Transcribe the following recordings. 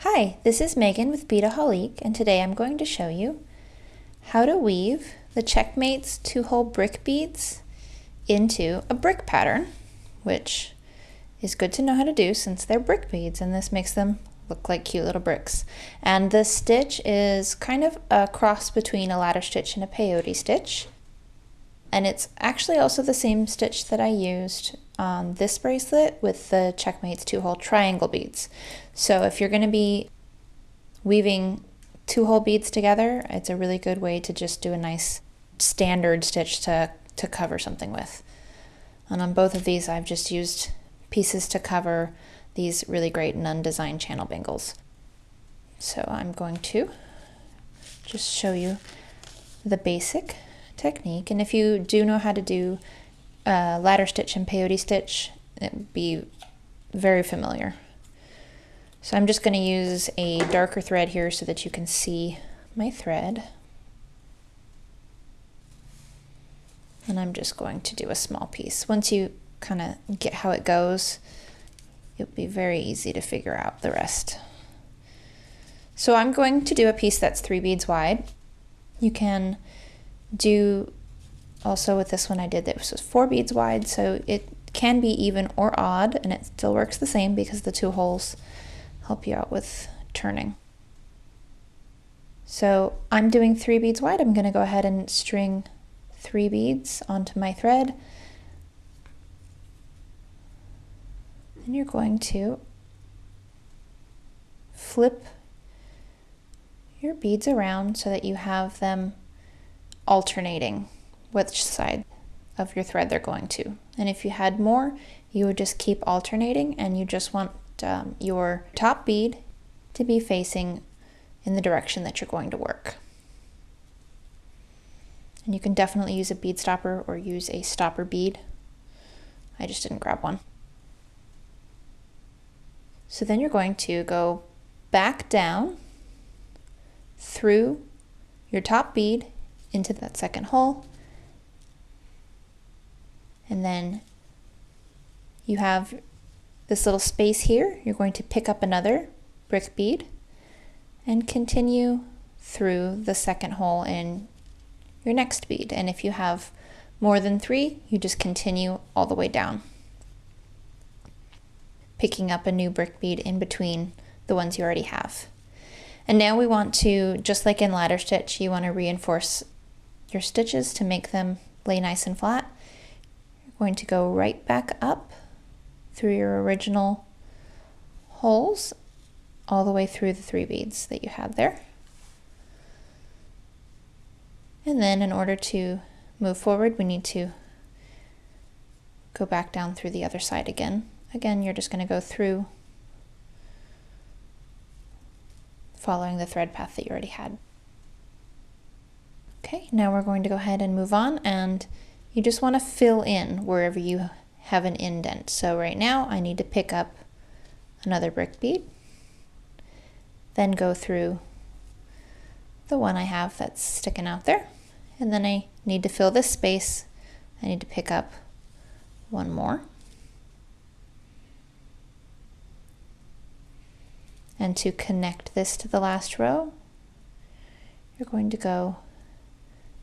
Hi, this is Megan with Beadaholique, and today I'm going to show you how to weave the CzechMates 2-hole brick beads into a brick pattern, which is good to know how to do since they're brick beads, and this makes them look like cute little bricks. And the stitch is kind of a cross between a ladder stitch and a peyote stitch, and it's actually also the same stitch that I used on this bracelet with the CzechMates 2-hole triangle beads. So if you're going to be weaving 2-hole beads together, it's a really good way to just do a nice standard stitch to cover something with. And on both of these, I've just used pieces to cover these really great Nunn design channel bangles. So I'm going to just show you the basic technique, and if you do know how to do ladder stitch and peyote stitch, it would be very familiar. So I'm just going to use a darker thread here so that you can see my thread, and I'm just going to do a small piece. Once you kind of get how it goes, it'll be very easy to figure out the rest. So I'm going to do a piece that's 3 beads wide. You can do also with this one I did that was 4 beads wide, so it can be even or odd and it still works the same because the 2 holes help you out with turning. So I'm doing 3 beads wide. I'm going to go ahead and string 3 beads onto my thread, and you're going to flip your beads around so that you have them alternating which side of your thread they're going to. And if you had more, you would just keep alternating, and you just want your top bead to be facing in the direction that you're going to work. And you can definitely use a bead stopper or use a stopper bead. I just didn't grab one. So then you're going to go back down through your top bead into that second hole, and then you have this little space here. You're going to pick up another brick bead and continue through the second hole in your next bead, and if you have more than 3, you just continue all the way down, picking up a new brick bead in between the ones you already have. And now we want to, just like in ladder stitch, you want to reinforce your stitches to make them lay nice and flat. You're going to go right back up through your original holes all the way through the 3 beads that you had there. And then in order to move forward, we need to go back down through the other side again. Again, you're just going to go through following the thread path that you already had. Okay, now we're going to go ahead and move on, and you just want to fill in wherever you have an indent. So right now I need to pick up another brick bead, then go through the one I have that's sticking out there, and then I need to fill this space. I need to pick up one more. And to connect this to the last row, you're going to go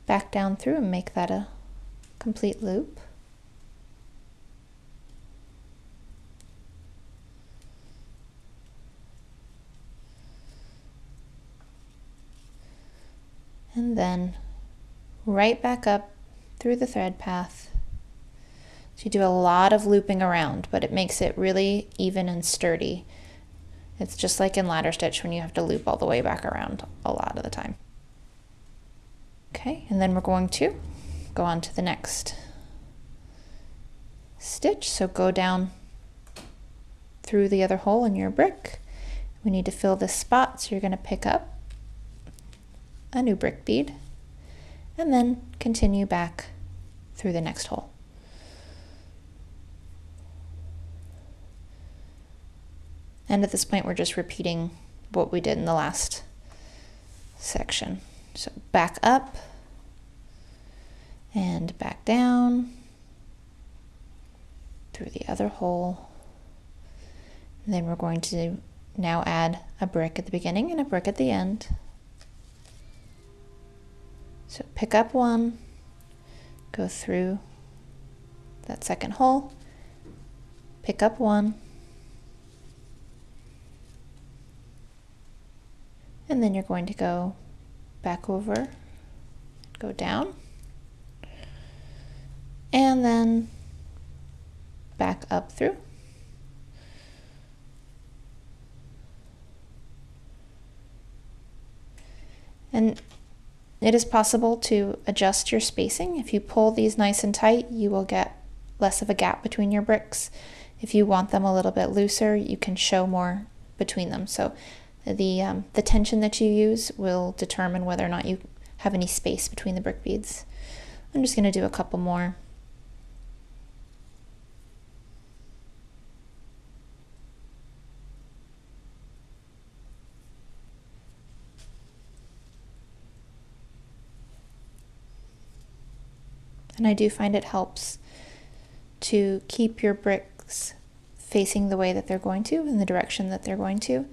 back down through and make that a complete loop. And then right back up through the thread path. So you do a lot of looping around, but it makes it really even and sturdy. It's just like in ladder stitch when you have to loop all the way back around a lot of the time. Okay, and then we're going to go on to the next stitch. So go down through the other hole in your brick. We need to fill this spot, so you're going to pick up a new brick bead and then continue back through the next hole. And at this point, we're just repeating what we did in the last section. So back up and back down through the other hole. And then we're going to now add a brick at the beginning and a brick at the end. So pick up one, go through that second hole, pick up one, and then you're going to go back over, go down, and then back up through. And it is possible to adjust your spacing. If you pull these nice and tight, you will get less of a gap between your bricks. If you want them a little bit looser, you can show more between them. So the tension that you use will determine whether or not you have any space between the brick beads. I'm just going to do a couple more. And I do find it helps to keep your bricks facing the way that they're going to, in the direction that they're going to.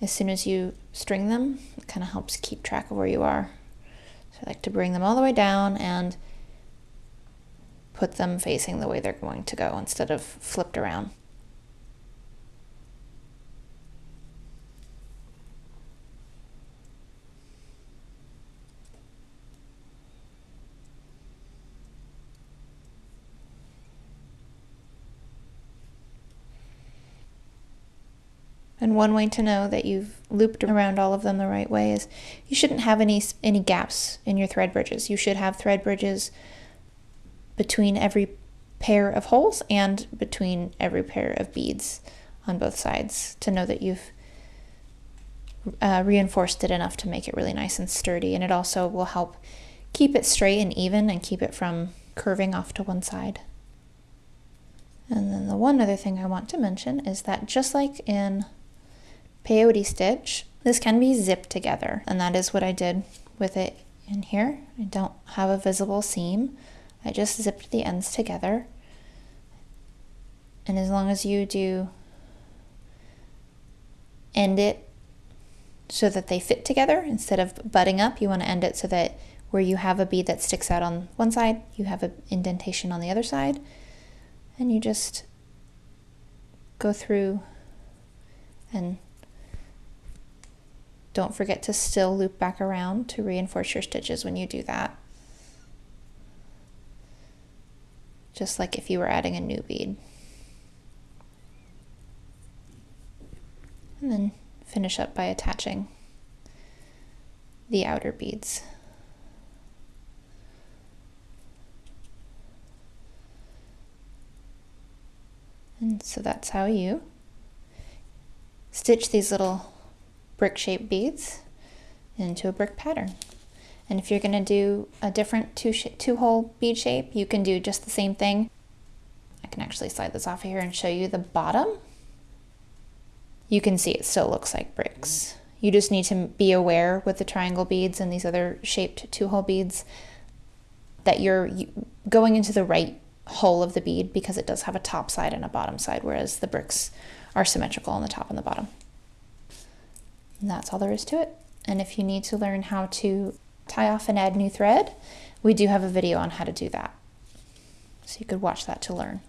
As soon as you string them, it kind of helps keep track of where you are. So I like to bring them all the way down and put them facing the way they're going to go instead of flipped around. And one way to know that you've looped around all of them the right way is you shouldn't have any gaps in your thread bridges. You should have thread bridges between every pair of holes and between every pair of beads on both sides to know that you've reinforced it enough to make it really nice and sturdy. And it also will help keep it straight and even and keep it from curving off to one side. And then the one other thing I want to mention is that just like in peyote stitch, this can be zipped together, and that is what I did with it in here. I don't have a visible seam. I just zipped the ends together, and as long as you do end it so that they fit together instead of butting up, you want to end it so that where you have a bead that sticks out on one side, you have an indentation on the other side, and you just go through and don't forget to still loop back around to reinforce your stitches when you do that. Just like if you were adding a new bead. And then finish up by attaching the outer beads. And so that's how you stitch these little brick-shaped beads into a brick pattern. And if you're going to do a different two-hole bead shape, you can do just the same thing. I can actually slide this off here and show you the bottom. You can see it still looks like bricks. You just need to be aware with the triangle beads and these other shaped two-hole beads that you're going into the right hole of the bead, because it does have a top side and a bottom side, whereas the bricks are symmetrical on the top and the bottom. And that's all there is to it. And if you need to learn how to tie off and add new thread, we do have a video on how to do that. So you could watch that to learn.